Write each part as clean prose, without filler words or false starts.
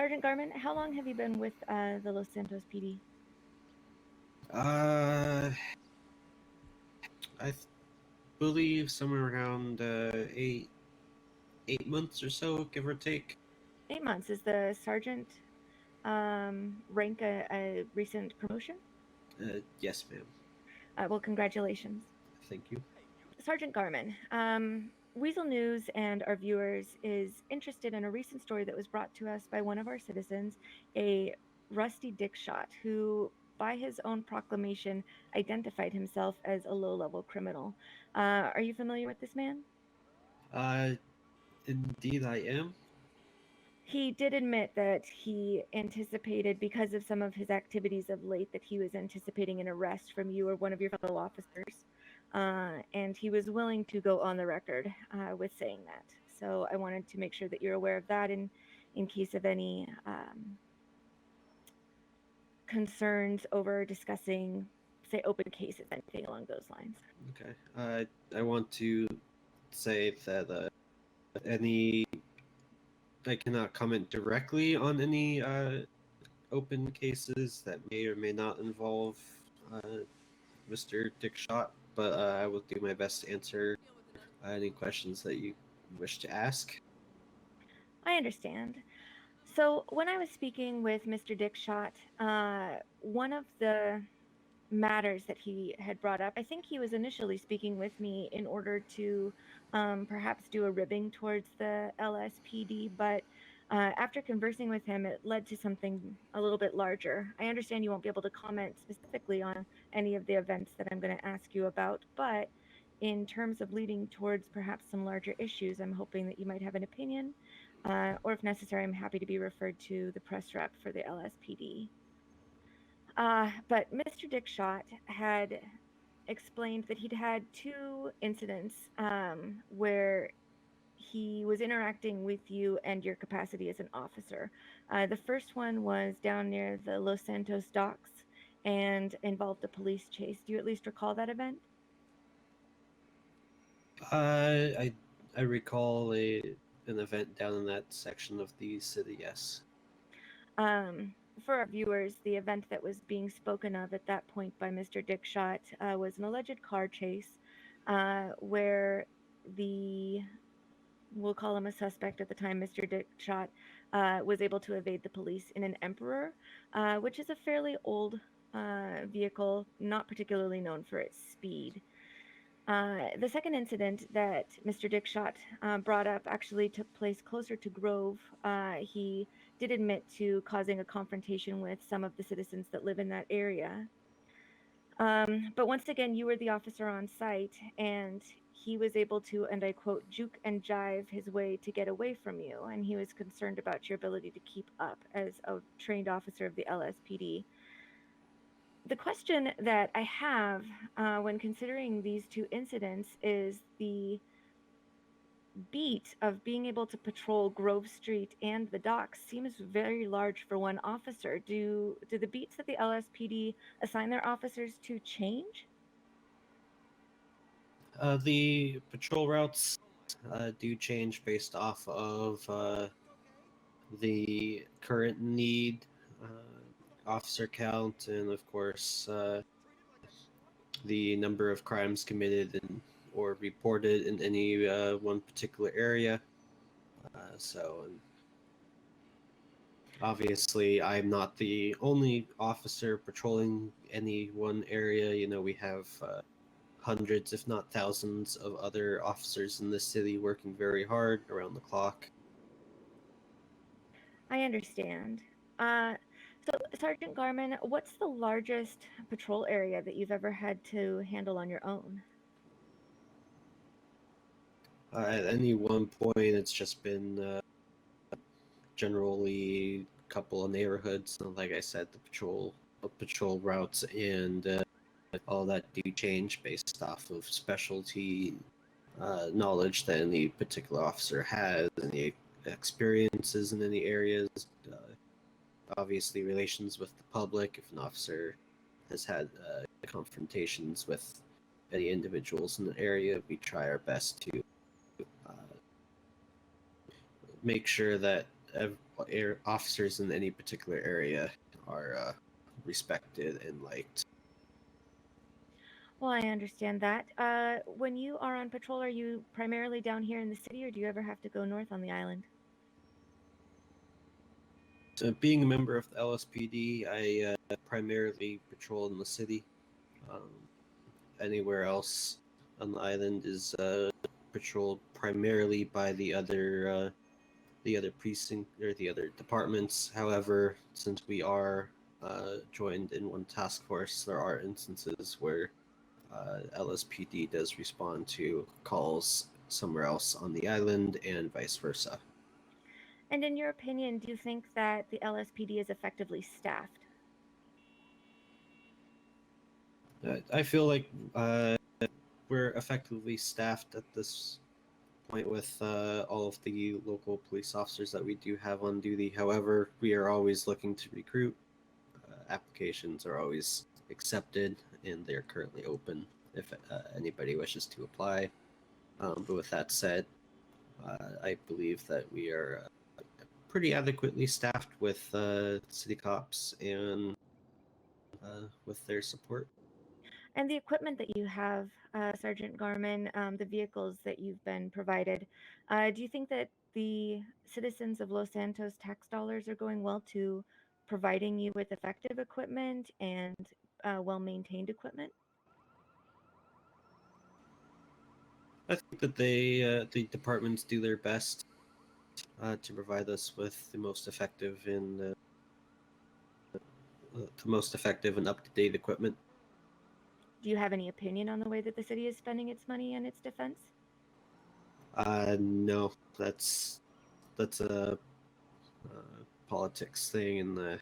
Sergeant Garman, how long have you been with the Los Santos PD? I believe somewhere around 8 months or so, give or take. 8 months. Is the sergeant rank a recent promotion? Yes, ma'am. Well, congratulations. Thank you. Sergeant Garman, Weazel News and our viewers is interested in a recent story that was brought to us by one of our citizens, a Rusty Dickshot, who, by his own proclamation, identified himself as a low-level criminal. Are you familiar with this man? Indeed I am. He did admit that he anticipated, because of some of his activities of late, that he was anticipating an arrest from you or one of your fellow officers. And he was willing to go on the record with saying that. So I wanted to make sure that you're aware of that in case of any concerns over discussing, say, open cases, anything along those lines. Okay. I want to say that I cannot comment directly on any open cases that may or may not involve Mr. Dickshot, but I will do my best to answer any questions that you wish to ask. I understand. So when I was speaking with Mr. Dickshot, one of the matters that he had brought up, I think he was initially speaking with me in order to perhaps do a ribbing towards the LSPD, but after conversing with him, it led to something a little bit larger. I understand you won't be able to comment specifically on any of the events that I'm going to ask you about, but in terms of leading towards perhaps some larger issues, I'm hoping that you might have an opinion, or if necessary, I'm happy to be referred to the press rep for the LSPD. But Mr. Dickshot had explained that he'd had 2 incidents where he was interacting with you and your capacity as an officer. The first one was down near the Los Santos docks and involved a police chase. Do you at least recall that event? I recall an event down in that section of the city, yes. For our viewers, the event that was being spoken of at that point by Mr. Dickshot was an alleged car chase where we'll call him a suspect at the time, Mr. Dickshot, was able to evade the police in an Emperor, which is a fairly old vehicle, not particularly known for its speed. The second incident that Mr. Dickshot brought up actually took place closer to Grove. He did admit to causing a confrontation with some of the citizens that live in that area. But once again, you were the officer on site, and he was able to, and I quote, juke and jive his way to get away from you, and he was concerned about your ability to keep up as a trained officer of the LSPD. The question that I have when considering these 2 incidents is the beat of being able to patrol Grove Street and the docks seems very large for one officer. Do the beats that the LSPD assign their officers to change? The patrol routes do change based off of the current need, officer count, and of course the number of crimes committed or reported in any one particular area. So obviously I'm not the only officer patrolling any one area. You know, we have hundreds, if not thousands, of other officers in this city working very hard around the clock. I understand. So, Sergeant Garman, what's the largest patrol area that you've ever had to handle on your own? At any one point, it's just been generally a couple of neighborhoods. And like I said, the patrol routes and all that do change based off of specialty knowledge that any particular officer has, any experiences in any areas. Obviously, relations with the public. If an officer has had confrontations with any individuals in the area, we try our best to make sure that officers in any particular area are respected and liked. Well, I understand that. When you are on patrol, are you primarily down here in the city, or do you ever have to go north on the island? So, being a member of the LSPD, I primarily patrol in the city. Anywhere else on the island is patrolled primarily by the other precinct or the other departments. However, since we are joined in one task force, there are instances where LSPD does respond to calls somewhere else on the island and vice versa. And in your opinion, do you think that the LSPD is effectively staffed? I feel like we're effectively staffed at this point with all of the local police officers that we do have on duty. However, we are always looking to recruit. Applications are always accepted, and they're currently open if anybody wishes to apply. But with that said, I believe that we are pretty adequately staffed with city cops and with their support. And the equipment that you have, Sergeant Garman, the vehicles that you've been provided, do you think that the citizens of Los Santos tax dollars are going well to providing you with effective equipment and well-maintained equipment? I think that the departments do their best to provide us with the most effective and up-to-date equipment. Do you have any opinion on the way that the city is spending its money and its defense? No, that's a politics thing, and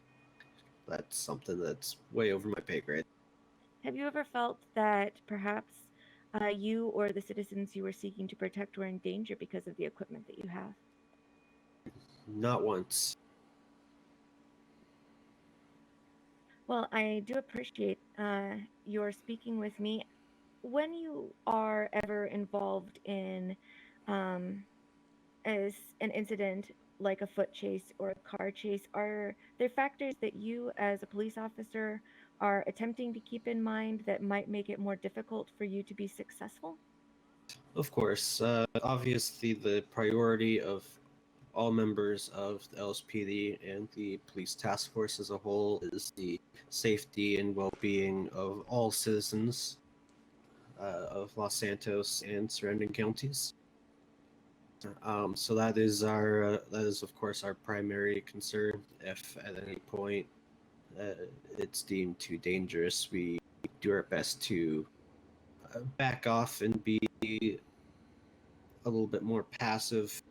that's something that's way over my pay grade. Have you ever felt that perhaps you or the citizens you were seeking to protect were in danger because of the equipment that you have? Not once. Well, I do appreciate your speaking with me. When you are ever involved in as an incident like a foot chase or a car chase, are there factors that you as a police officer are attempting to keep in mind that might make it more difficult for you to be successful? Of course, obviously the priority of all members of the LSPD and the police task force as a whole is the safety and well-being of all citizens of Los Santos and surrounding counties. So that is of course our primary concern. If at any point it's deemed too dangerous, we do our best to back off and be a little bit more passive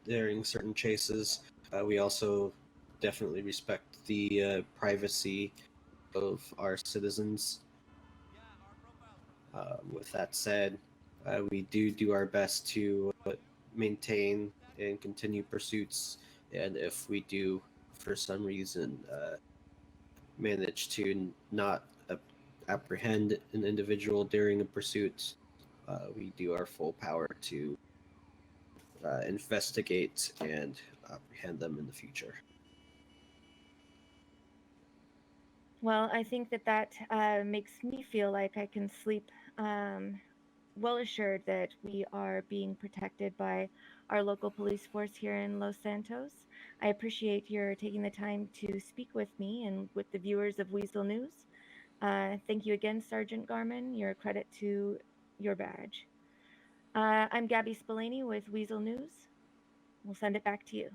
during certain chases. We also definitely respect the privacy of our citizens. With that said, we do our best to maintain and continue pursuits, and if we do, for some reason, manage to not apprehend an individual during a pursuit, we do our full power to investigate and apprehend them in the future. Well, I think that makes me feel like I can sleep well assured that we are being protected by our local police force here in Los Santos. I appreciate your taking the time to speak with me and with the viewers of Weazel News. Thank you again, Sergeant Garman. You're a credit to your badge. I'm Gabby Spillane with Weazel News. We'll send it back to you.